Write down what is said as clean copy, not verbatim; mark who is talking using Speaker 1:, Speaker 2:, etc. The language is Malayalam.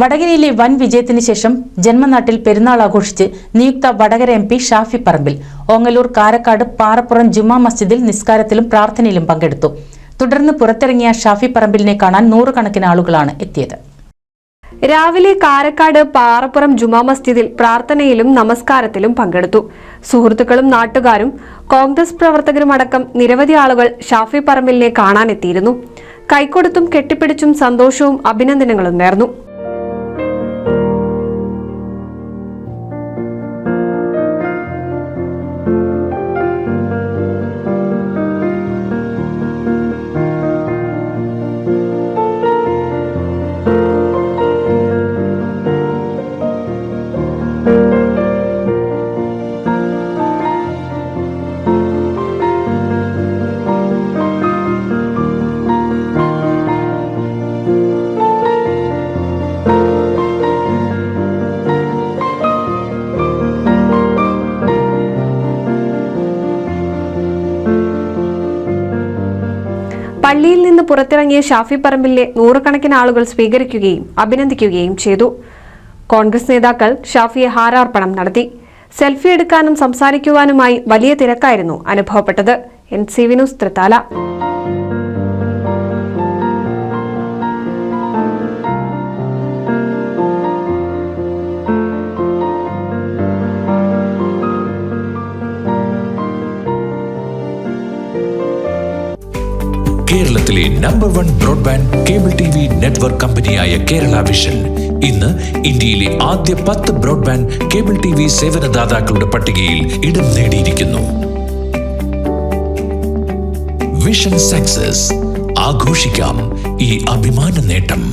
Speaker 1: വടകരയിലെ വൻ വിജയത്തിന് ശേഷം ജന്മനാട്ടിൽ പെരുന്നാൾ ആഘോഷിച്ച് നിയുക്ത വടകര MP ഷാഫി പറമ്പിൽ ഓങ്ങല്ലൂർ കാരക്കാട് പാറപ്പുറം ജുമാ മസ്ജിദിൽ നിസ്കാരത്തിലും പ്രാർത്ഥനയിലും പങ്കെടുത്തു. തുടർന്ന് പുറത്തിറങ്ങിയ ഷാഫി പറമ്പിലിനെ കാണാൻ നൂറുകണക്കിന് ആളുകളാണ് എത്തിയത്.
Speaker 2: രാവിലെ കാരക്കാട് പാറപ്പുറം ജുമാ മസ്ജിദിൽ പ്രാർത്ഥനയിലും നമസ്കാരത്തിലും പങ്കെടുത്തു. സുഹൃത്തുക്കളും നാട്ടുകാരും കോൺഗ്രസ് പ്രവർത്തകരുമടക്കം നിരവധി ആളുകൾ ഷാഫി പറമ്പിലിനെ കാണാനെത്തിയിരുന്നു. കൈകൊടുത്തും കെട്ടിപ്പിടിച്ചും സന്തോഷവും അഭിനന്ദനങ്ങളും നേർന്നു. പള്ളിയിൽ നിന്ന് പുറത്തിറങ്ങിയ ഷാഫി പറമ്പിലിനെ നൂറുകണക്കിന് ആളുകൾ സ്വീകരിക്കുകയും അഭിനന്ദിക്കുകയും ചെയ്തു. കോൺഗ്രസ് നേതാക്കൾ ഷാഫിയെ ഹാരാർപ്പണം നടത്തി. സെൽഫി എടുക്കാനും സംസാരിക്കുവാനുമായി വലിയ തിരക്കായിരുന്നു അനുഭവപ്പെട്ടത്. NCV news Thrithala.
Speaker 3: കേരളത്തിലെ number 1 broadband cable TV network കമ്പനിയായ കേരള വിഷൻ ഇന്ന് ഇന്ത്യയിലെ ആദ്യ 10 ബ്രോഡ്ബാൻഡ് കേബിൾ TV സേവനദാതാക്കളുടെ പട്ടികയിൽ ഇടം നേടിയിരിക്കുന്നു. Vision success. ആഘോഷിക്കാം ഈ അഭിമാന നേട്ടം.